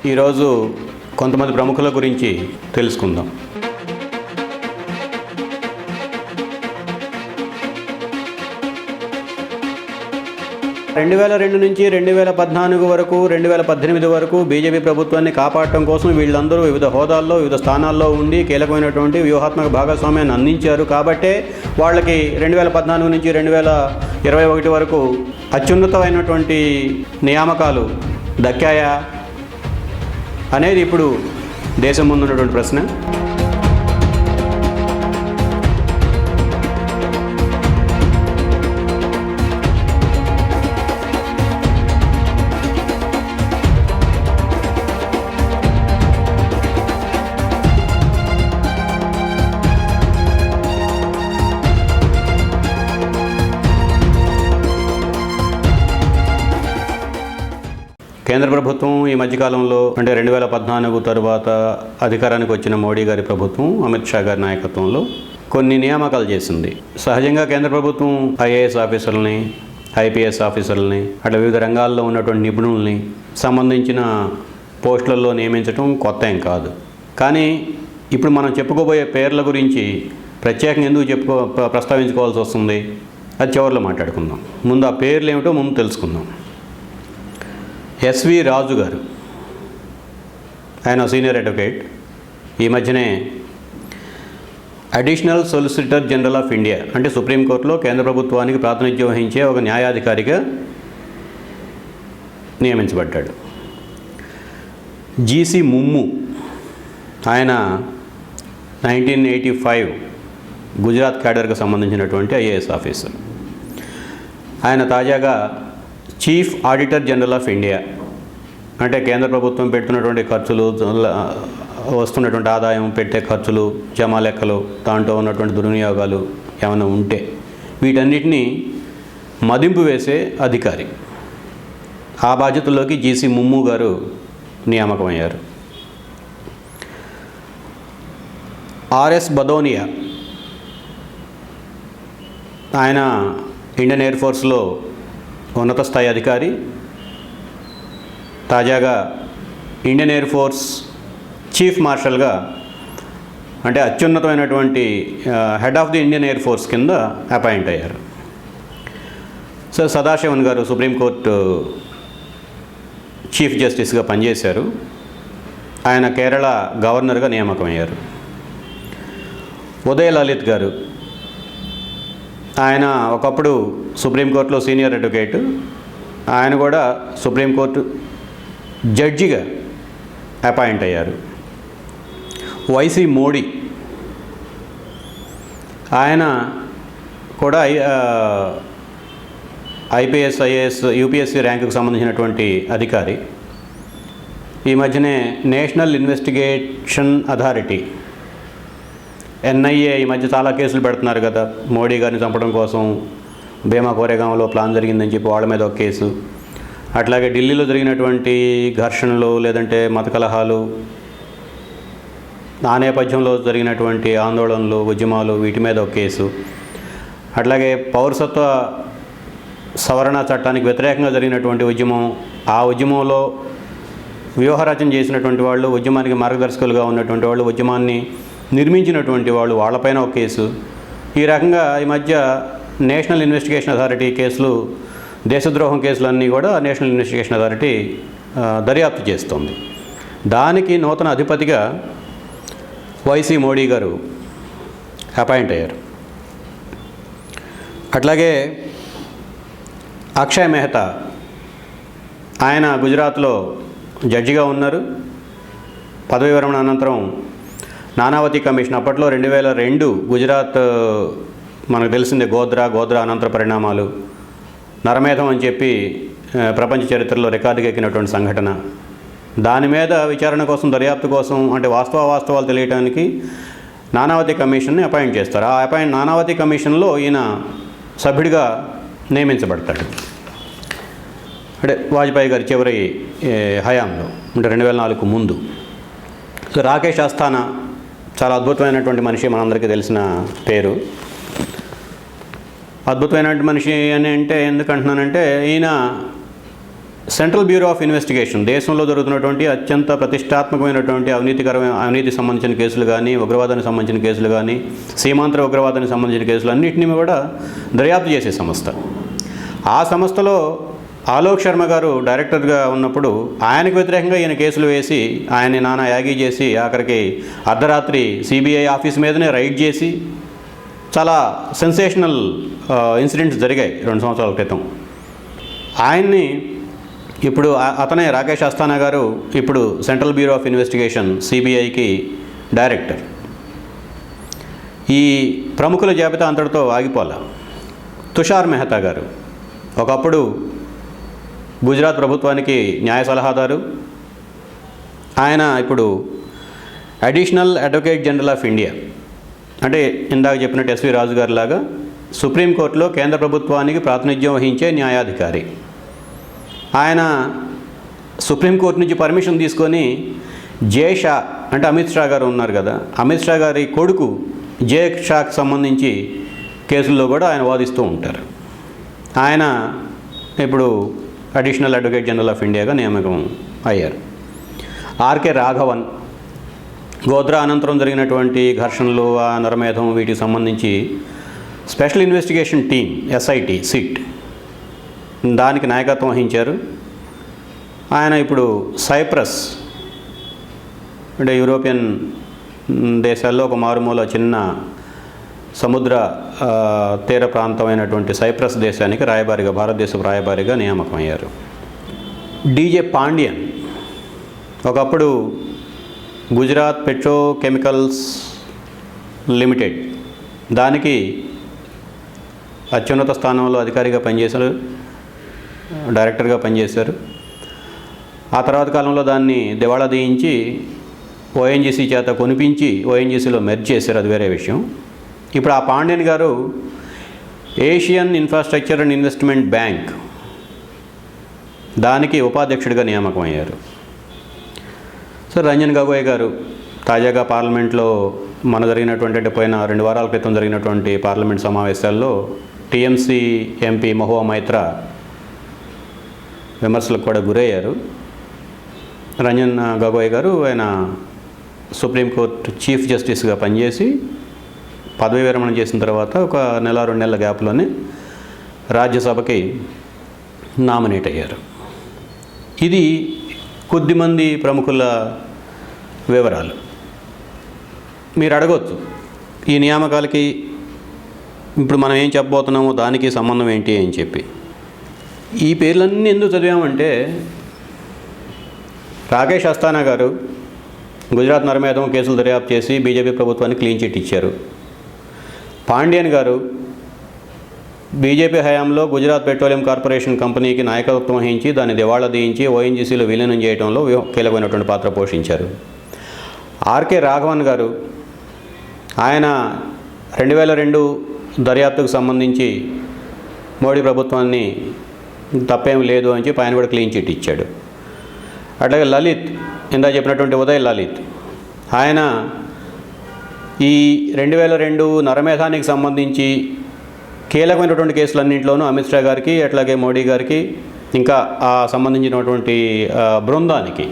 ఈరోజు కొంతమంది ప్రముఖుల గురించి తెలుసుకుందాం. రెండు 2002 నుంచి 2014 వరకు 2018 వరకు బీజేపీ ప్రభుత్వాన్ని కాపాడటం కోసం వీళ్ళందరూ వివిధ హోదాల్లో వివిధ స్థానాల్లో ఉండి కీలకమైనటువంటి వ్యూహాత్మక భాగస్వామ్యాన్ని అందించారు. కాబట్టే వాళ్ళకి 2014 నుంచి 2021 వరకు అత్యున్నతమైనటువంటి నియామకాలు దక్కాయా అనేది ఇప్పుడు దేశం ముందున్నటువంటి ప్రశ్న. కేంద్ర ప్రభుత్వం ఈ మధ్యకాలంలో అంటే 2014 తర్వాత అధికారానికి వచ్చిన మోడీ గారి ప్రభుత్వం, అమిత్ షా గారి నాయకత్వంలో కొన్ని నియామకాలు చేసింది. సహజంగా కేంద్ర ప్రభుత్వం ఐఏఎస్ ఆఫీసర్లని, ఐపీఎస్ ఆఫీసర్లని, అట్లా వివిధ రంగాల్లో ఉన్నటువంటి నిపుణుల్ని సంబంధించిన పోస్టులలో నియమించడం కొత్త ఏం కాదు. కానీ ఇప్పుడు మనం చెప్పుకోబోయే పేర్ల గురించి ప్రత్యేకంగా ఎందుకు ప్రస్తావించుకోవాల్సి వస్తుంది, అది చివరిలో మాట్లాడుకుందాం. ముందు ఆ పేర్లు ఏమిటో ముందు తెలుసుకుందాం. ఎస్వి రాజు గారు, ఆయన సీనియర్ అడ్వకేట్. ఈ మధ్యనే additional solicitor general of India అంటే సుప్రీంకోర్టులో కేంద్ర ప్రభుత్వానికి ప్రాతినిధ్యం వహించే ఒక న్యాయాధికారిగా నియమించబడ్డాడు. జీసీ ముమ్ము, ఆయన 1985 గుజరాత్ క్యాడర్కి సంబంధించినటువంటి ఐఏఎస్ ఆఫీసర్. ఆయన తాజాగా chief auditor general of India అంటే కేంద్ర ప్రభుత్వం పెడుతున్నటువంటి ఖర్చులు, వస్తున్నటువంటి ఆదాయం, పెట్టే ఖర్చులు, జమా లెక్కలు, దాంట్లో ఉన్నటువంటి దుర్వినియోగాలు ఏమైనా ఉంటే వీటన్నిటినీ మదింపు వేసే అధికారి. ఆ బాధ్యతల్లోకి జీసీ ముమ్ము గారు నియామకమయ్యారు. ఆర్ఎస్ భదౌరియా, ఆయన ఇండియన్ ఎయిర్ ఫోర్స్లో ఉన్నత స్థాయి అధికారి. తాజాగా ఇండియన్ ఎయిర్ ఫోర్స్ చీఫ్ మార్షల్గా అంటే అత్యున్నతమైనటువంటి head of the Indian Air force కింద అపాయింట్ అయ్యారు. సార్ సదాశివన్ గారు సుప్రీంకోర్టు చీఫ్ జస్టిస్గా పనిచేశారు. ఆయన కేరళ గవర్నర్గా నియామకమయ్యారు. ఉదయ్ లలిత్ గారు, ఆయన ఒకప్పుడు సుప్రీంకోర్టులో సీనియర్ అడ్వకేట్. ఆయన కూడా సుప్రీంకోర్టు జడ్జిగా అపాయింట్ అయ్యారు. వైసీ మోడీ, ఆయన కూడా ఐపీఎస్, ఐఏఎస్, యూపీఎస్సీ ర్యాంకుకు సంబంధించినటువంటి అధికారి. ఈ మధ్యనే నేషనల్ ఇన్వెస్టిగేషన్ అథారిటీ ఎన్ఐఏ ఈ మధ్య చాలా కేసులు పెడుతున్నారు కదా, మోడీ గారిని చంపడం కోసం భీమా కోరేగాంలో ప్లాన్ జరిగిందని చెప్పి వాళ్ళ మీద ఒక కేసు, అట్లాగే ఢిల్లీలో జరిగినటువంటి ఘర్షణలు లేదంటే మత కలహాలు, ఆ నేపథ్యంలో జరిగినటువంటి ఆందోళనలు, ఉద్యమాలు, వీటి మీద ఒక కేసు, అట్లాగే పౌరసత్వ సవరణ చట్టానికి వ్యతిరేకంగా జరిగినటువంటి ఉద్యమం, ఆ ఉద్యమంలో వ్యూహరచన చేసినటువంటి వాళ్ళు, ఉద్యమానికి మార్గదర్శకులుగా ఉన్నటువంటి వాళ్ళు, ఉద్యమాన్ని నిర్మించినటువంటి వాళ్ళు, వాళ్ళపైన ఒక కేసు. ఈ రకంగా ఈ మధ్య నేషనల్ ఇన్వెస్టిగేషన్ అథారిటీ కేసులు, దేశద్రోహం కేసులన్నీ కూడా నేషనల్ ఇన్వెస్టిగేషన్ అథారిటీ దర్యాప్తు చేస్తుంది. దానికి నూతన అధిపతిగా వైసీ మోడీ గారు అపాయింట్ అయ్యారు. అట్లాగే అక్షయ్ మెహతా, ఆయన గుజరాత్లో జడ్జిగా ఉన్నారు. పదవి విరమణ అనంతరం నానావతి కమిషన్, అప్పట్లో 2002 గుజరాత్ మనకు తెలిసిందే, గోద్రా అనంతర పరిణామాలు, నరమేధం అని చెప్పి ప్రపంచ చరిత్రలో రికార్డుకి ఎక్కినటువంటి సంఘటన. దాని మీద విచారణ కోసం, దర్యాప్తు కోసం, అంటే వాస్తవాలు తెలియడానికి నానావతి కమిషన్ని అపాయింట్ చేస్తారు. ఆ నానావతి కమిషన్లో ఈయన సభ్యుడిగా నియమించబడతాడు. అంటే వాజ్పేయి గారి చివరి హయాంలో, అంటే 2004 ముందు. రాకేష్ అస్థానా చాలా అద్భుతమైనటువంటి మనిషి, మనందరికీ తెలిసిన పేరు. అద్భుతమైనటువంటి మనిషి అని అంటే ఎందుకంటున్నానంటే, ఈయన సెంట్రల్ బ్యూరో ఆఫ్ ఇన్వెస్టిగేషన్ దేశంలో జరుగుతున్నటువంటి అత్యంత ప్రతిష్టాత్మకమైనటువంటి అవినీతి సంబంధించిన కేసులు కానీ, ఉగ్రవాదానికి సంబంధించిన కేసులు కానీ, సీమాంతర ఉగ్రవాదానికి సంబంధించిన కేసులు అన్నింటినీ కూడా దర్యాప్తు చేసే సంస్థ. ఆ సంస్థలో ఆలోక్ శర్మ గారు డైరెక్టర్గా ఉన్నప్పుడు ఆయనకు వ్యతిరేకంగా ఈయన కేసులు వేసి ఆయన్ని నానా యాగీ చేసి ఆఖరికి అర్ధరాత్రి సిబిఐ ఆఫీస్ మీదనే రైడ్ చేసి చాలా సెన్సేషనల్ ఇన్సిడెంట్స్ జరిగాయి 2 సంవత్సరాల క్రితం. ఆయన్ని ఇప్పుడు అతనే రాకేష్ అస్థానా గారు ఇప్పుడు సెంట్రల్ బ్యూరో ఆఫ్ ఇన్వెస్టిగేషన్ సిబిఐకి డైరెక్టర్. ఈ ప్రముఖుల జాబితా అంతటితో ఆగిపోలా. తుషార్ మెహతా గారు ఒకప్పుడు గుజరాత్ ప్రభుత్వానికి న్యాయ సలహాదారు. ఆయన ఇప్పుడు additional advocate general of India, అంటే ఇందాక చెప్పినట్టు ఎస్వి రాజు గారి లాగా సుప్రీంకోర్టులో కేంద్ర ప్రభుత్వానికి ప్రాతినిధ్యం వహించే న్యాయాధికారి. ఆయన సుప్రీంకోర్టు నుంచి పర్మిషన్ తీసుకొని జే షా, అంటే అమిత్ షా గారు ఉన్నారు కదా, అమిత్ షా గారి కొడుకు జే షాకి సంబంధించి కేసుల్లో కూడా ఆయన వాదిస్తూ ఉంటారు. ఆయన ఇప్పుడు అడిషనల్ అడ్వకేట్ జనరల్ ఆఫ్ ఇండియాగా నియామకం అయ్యారు. ఆర్కే రాఘవన్ గోద్రా అనంతరం జరిగినటువంటి ఘర్షణలు, ఆ నరమేధం, వీటికి సంబంధించి special investigation team SIT SIT దానికి నాయకత్వం వహించారు. ఆయన ఇప్పుడు సైప్రస్, అంటే యూరోపియన్ దేశాల్లో ఒక మారుమూల చిన్న సముద్ర తీర ప్రాంతమైనటువంటి సైప్రస్ దేశానికి రాయబారిగా, భారతదేశపు రాయబారిగా నియామకం అయ్యారు. డీజే పాండ్యన్ ఒకప్పుడు గుజరాత్ పెట్రోకెమికల్స్ లిమిటెడ్ దానికి అత్యున్నత స్థానంలో అధికారిగా పనిచేశారు, డైరెక్టర్గా పనిచేశారు. ఆ తర్వాత కాలంలో దాన్ని దివాళా తీయించి ఓఎన్జీసీ చేత కొనిపించి ఓఎన్జీసీలో మెర్జ్ చేశారు, అది వేరే విషయం. ఇప్పుడు ఆ పాండ్యన్ గారు Asian infrastructure and investment bank దానికి ఉపాధ్యక్షుడిగా నియామకం అయ్యారు. సో రంజన్ గగోయ్ గారు తాజాగా పార్లమెంట్లో జరిగినటువంటి పోయిన 2 వారాల క్రితం జరిగినటువంటి పార్లమెంట్ సమావేశాల్లో టీఎంసీ ఎంపీ మహువా మైత్రా విమర్శలకు కూడా గురయ్యారు. రంజన్ గగోయ్ గారు ఆయన సుప్రీంకోర్టు చీఫ్ జస్టిస్గా పనిచేసి పదవీ విరమణ చేసిన తర్వాత ఒక 1-2 నెలల గ్యాప్లోనే రాజ్యసభకి నామినేట్ అయ్యారు. ఇది కొద్దిమంది ప్రముఖుల వివరాలు. మీరు అడగవచ్చు, ఈ నియామకాలకి ఇప్పుడు మనం ఏం చెప్పబోతున్నామో దానికి సంబంధం ఏంటి అని చెప్పి. ఈ పేర్లన్నీ ఎందుకు చదివామంటే, రాకేష్ అస్థానా గారు గుజరాత్ నరమేధం కేసులు దర్యాప్తు చేసి బీజేపీ ప్రభుత్వానికి క్లీన్ చిట్ ఇచ్చారు. పాండ్యన్ గారు బీజేపీ హయాంలో గుజరాత్ పెట్రోలియం కార్పొరేషన్ కంపెనీకి నాయకత్వం వహించి దాన్ని దివాళా తీయించి ఓఎన్జీసీలో విలీనం చేయడంలో కీలకమైనటువంటి పాత్ర పోషించారు. ఆర్కే రాఘవన్ గారు ఆయన 2002 దర్యాప్తుకు సంబంధించి మోడీ ప్రభుత్వాన్ని తప్పేం లేదు అని చెప్పి ఆయన కూడా క్లీన్ చిట్ ఇచ్చాడు. అట్లాగే లలిత్, ఇందా చెప్పినటువంటి ఉదయ్ లలిత్, ఆయన ఈ 2002 నరమేధానికి సంబంధించి కీలకమైనటువంటి కేసులన్నింటిలోనూ అమిత్ షా గారికి, అట్లాగే మోడీ గారికి, ఇంకా ఆ సంబంధించినటువంటి బృందానికి,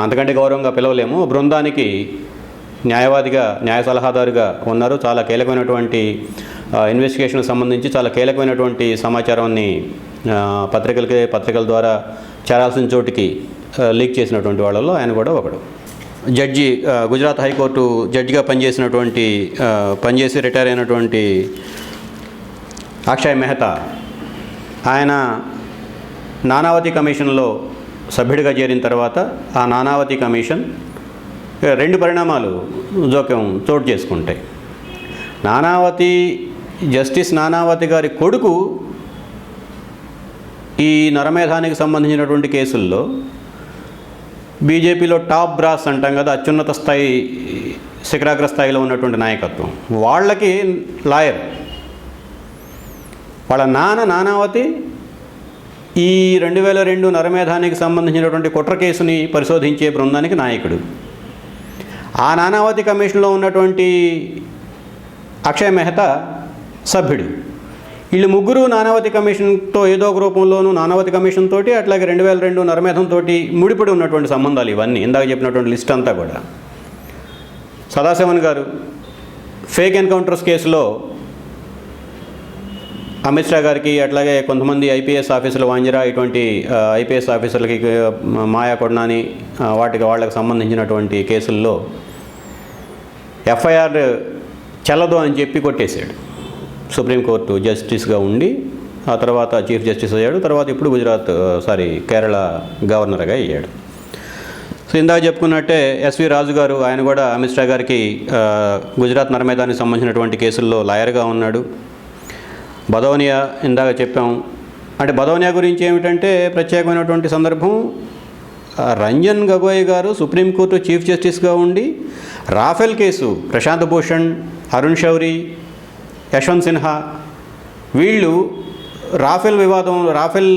అంతకంటే గౌరవంగా పిలవలేము, బృందానికి న్యాయవాదిగా, న్యాయ సలహాదారుగా ఉన్నారు. చాలా కీలకమైనటువంటి ఇన్వెస్టిగేషన్కి సంబంధించి చాలా కీలకమైనటువంటి సమాచారాన్ని పత్రికల ద్వారా చేరాల్సిన చోటికి లీక్ చేసినటువంటి వాళ్ళలో ఆయన కూడా ఒకడు. జడ్జి, గుజరాత్ హైకోర్టు జడ్జిగా పనిచేసి రిటైర్ అయినటువంటి అక్షయ్ మెహతా, ఆయన నానావతి కమిషన్లో సభ్యుడిగా చేరిన తర్వాత ఆ నానావతి కమిషన్ 2 పరిణామాలు జోక్యం చోటు చేసుకుంటాయి. జస్టిస్ నానావతి గారి కొడుకు ఈ నరమేధానికి సంబంధించినటువంటి కేసుల్లో బీజేపీలో టాప్ బ్రాస్ అంటాం కదా, అత్యున్నత స్థాయి, శిఖరాగ్ర స్థాయిలో ఉన్నటువంటి నాయకత్వం, వాళ్ళకి లాయర్. వాళ్ళ నానావతి ఈ 2002 నరమేధానికి సంబంధించినటువంటి కుట్ర కేసుని పరిశోధించే బృందానికి నాయకుడు. ఆ నానావతి కమిషన్లో ఉన్నటువంటి అక్షయ్ మెహతా సభ్యుడు. వీళ్ళు ముగ్గురు నానావతి కమిషన్తో ఏదో ఒక రూపంలోనూ నానావతి కమిషన్ తోటి అట్లాగే 2002 నరమేధంతో ముడిపడి ఉన్నటువంటి సంబంధాలు ఇవన్నీ ఇందాక చెప్పినటువంటి లిస్ట్ అంతా కూడా. సదాశివన్ గారు ఫేక్ ఎన్కౌంటర్స్ కేసులో అమిత్ షా గారికి అట్లాగే కొంతమంది ఐపీఎస్ ఆఫీసర్లు వాంజరా ఇటువంటి ఐపీఎస్ ఆఫీసర్లకి మాయా కొడ్నాని వాళ్ళకి సంబంధించినటువంటి కేసుల్లో ఎఫ్ఐఆర్ చెల్లదు అని చెప్పి కొట్టేశాడు. సుప్రీంకోర్టు జస్టిస్గా ఉండి ఆ తర్వాత చీఫ్ జస్టిస్ అయ్యాడు. తర్వాత ఇప్పుడు కేరళ గవర్నర్గా అయ్యాడు. సో ఇందాక చెప్పుకున్నట్టే ఎస్వి రాజు గారు, ఆయన కూడా అమిత్ షా గారికి గుజరాత్ నరమేధానికి సంబంధించినటువంటి కేసుల్లో లాయర్గా ఉన్నాడు. బదౌనియా ఇందాక చెప్పాం. అంటే బదౌనియా గురించి ఏమిటంటే ప్రత్యేకమైనటువంటి సందర్భం, రంజన్ గగోయ్ గారు సుప్రీంకోర్టు చీఫ్ జస్టిస్గా ఉండి రాఫెల్ కేసు, ప్రశాంత్ భూషణ్, అరుణ్ శౌరి, యశ్వంత్ సిన్హా వీళ్ళు రాఫెల్ వివాదం, రాఫెల్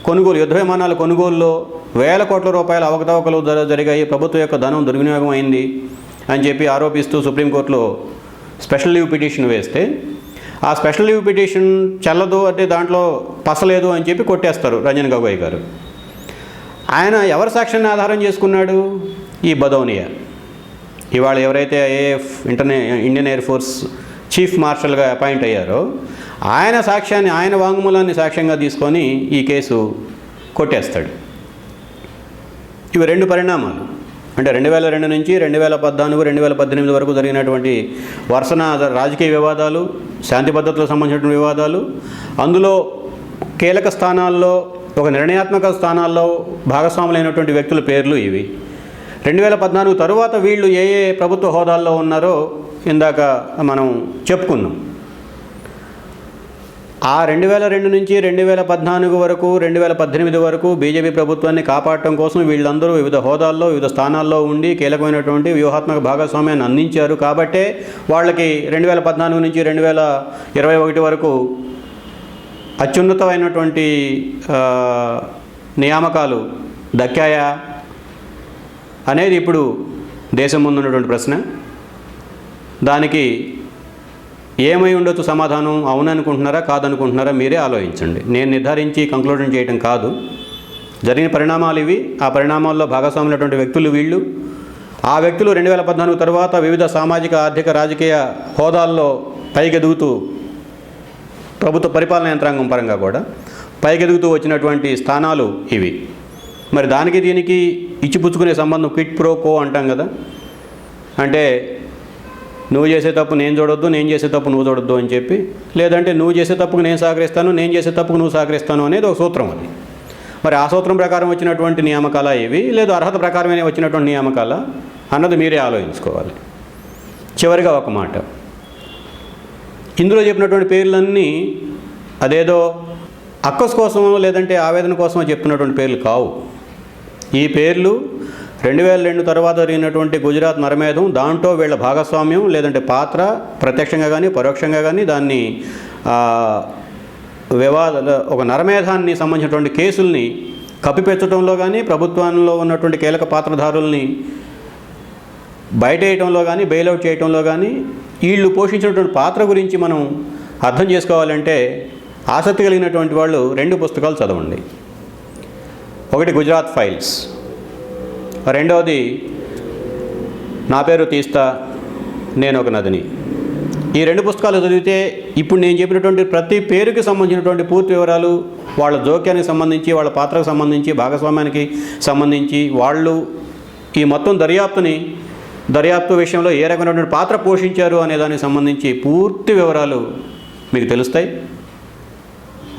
కొనుగోలు, యుద్ధ విమానాల కొనుగోలులో వేల కోట్ల రూపాయల అవకతవకలు జరిగాయి, ప్రభుత్వం యొక్క ధనం దుర్వినియోగం అయింది అని చెప్పి ఆరోపిస్తూ సుప్రీంకోర్టులో స్పెషల్ లీవ్ పిటిషన్ వేస్తే ఆ స్పెషల్ లీవ్ పిటిషన్ చెల్లదు, అంటే దాంట్లో పసలేదు అని చెప్పి కొట్టేస్తారు రంజన్ గగోయ్ గారు. ఆయన ఎవరి సాక్ష్యాన్ని ఆధారం చేసుకున్నాడు? ఈ బదౌనియా. ఇవాళ ఎవరైతే IAF Indian Air Force chief మార్షల్గా అపాయింట్ అయ్యారో ఆయన సాక్ష్యాన్ని, ఆయన వాంగ్మూలాన్ని సాక్ష్యంగా తీసుకొని ఈ కేసు కొట్టేస్తాడు. ఇవి రెండు పరిణామాలు. అంటే 2002 నుంచి 2014, 2018 వరకు జరిగినటువంటి వరుసన రాజకీయ వివాదాలు, శాంతి భద్రతలకు సంబంధించినటువంటి వివాదాలు, అందులో కీలక స్థానాల్లో, ఒక నిర్ణయాత్మక స్థానాల్లో భాగస్వాములైనటువంటి వ్యక్తుల పేర్లు ఇవి. 2014 తరువాత వీళ్ళు ఏ ఏ ప్రభుత్వ హోదాల్లో ఉన్నారో ఇందాక మనం చెప్పుకున్నాం. ఆ 2002 నుంచి 2014 వరకు, 2018 వరకు బీజేపీ ప్రభుత్వాన్ని కాపాడటం కోసం వీళ్ళందరూ వివిధ హోదాల్లో, వివిధ స్థానాల్లో ఉండి కీలకమైనటువంటి వ్యూహాత్మక భాగస్వామ్యాన్ని అందించారు. కాబట్టే వాళ్ళకి 2014 నుంచి 2021 వరకు అత్యున్నతమైనటువంటి నియామకాలు దక్కాయా అనేది ఇప్పుడు దేశం ముందు ఉన్నటువంటి ప్రశ్న. దానికి ఏమై ఉండొచ్చు సమాధానం? అవుననుకుంటున్నారా, కాదనుకుంటున్నారా? మీరే ఆలోచించండి. నేను నిర్ధారించి కంక్లూజన్ చేయడం కాదు. జరిగిన పరిణామాలు ఇవి. ఆ పరిణామాల్లో భాగస్వాములైనటువంటి వ్యక్తులు వీళ్ళు. ఆ వ్యక్తులు 2014 తర్వాత వివిధ సామాజిక, ఆర్థిక, రాజకీయ హోదాల్లో పైకెదుగుతూ, ప్రభుత్వ పరిపాలన యంత్రాంగం పరంగా కూడా పైకెదుగుతూ వచ్చినటువంటి స్థానాలు ఇవి. మరి దానికి దీనికి ఇచ్చిపుచ్చుకునే సంబంధం క్విట్ ప్రో కో అంటాం కదా. అంటే నువ్వు చేసే తప్పు నేను చూడొద్దు, నేను చేసే తప్పు నువ్వు చూడొద్దు అని చెప్పి, లేదంటే నువ్వు చేసే తప్పుకు నేను సహకరిస్తాను, నేను చేసే తప్పుకు నువ్వు సహకరిస్తాను అనేది ఒక సూత్రం. అది మరి ఆ సూత్రం ప్రకారం వచ్చినటువంటి నియామకాల ఇవి, లేదు అర్హత ప్రకారమే వచ్చినటువంటి నియామకాల అన్నది మీరే ఆలోచించుకోవాలి. చివరిగా ఒక మాట, ఇందులో చెప్పినటువంటి పేర్లన్నీ అదేదో అక్కస్ కోసమో లేదంటే ఆవేదన కోసమో చెప్తున్నటువంటి పేర్లు కావు. ఈ పేర్లు 2002 తర్వాత జరిగినటువంటి గుజరాత్ నరమేధం, దాంట్లో వీళ్ళ భాగస్వామ్యం లేదంటే పాత్ర ప్రత్యక్షంగా కానీ పరోక్షంగా కానీ దాన్ని ఒక నరమేధాన్ని సంబంధించినటువంటి కేసుల్ని కప్పిపెట్టడంలో కానీ, ప్రభుత్వంలో ఉన్నటువంటి కీలక పాత్రధారుల్ని బయటేయటంలో కానీ, బెయిలౌట్ చేయటంలో కానీ వీళ్ళు పోషించినటువంటి పాత్ర గురించి మనం అర్థం చేసుకోవాలంటే ఆసక్తి కలిగినటువంటి వాళ్ళు 2 పుస్తకాలు చదవండి. ఒకటి గుజరాత్ ఫైల్స్, రెండవది నా పేరు తీస్తా, నేను ఒక నదిని. ఈ 2 పుస్తకాలు చదివితే ఇప్పుడు నేను చెప్పినటువంటి ప్రతి పేరుకి సంబంధించినటువంటి పూర్తి వివరాలు, వాళ్ళ జోక్యానికి సంబంధించి, వాళ్ళ పాత్రకు సంబంధించి, భాగస్వామ్యానికి సంబంధించి, వాళ్ళు ఈ మొత్తం దర్యాప్తు విషయంలో ఏ రకమైనటువంటి పాత్ర పోషించారు అనే దానికి సంబంధించి పూర్తి వివరాలు మీకు తెలుస్తాయి.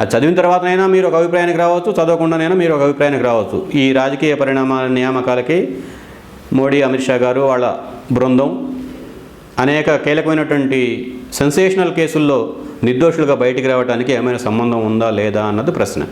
అది చదివిన తర్వాతనైనా మీరు ఒక అభిప్రాయానికి రావచ్చు, చదవకుండానైనా మీరు ఒక అభిప్రాయానికి రావచ్చు. ఈ రాజకీయ పరిణామాల నియామకాలకి మోడీ, అమిత్ షా గారు, వాళ్ళ బృందం అనేక కీలకమైనటువంటి సెన్సేషనల్ కేసుల్లో నిర్దోషులుగా బయటికి రావడానికి ఏమైనా సంబంధం ఉందా లేదా అన్నది ప్రశ్న.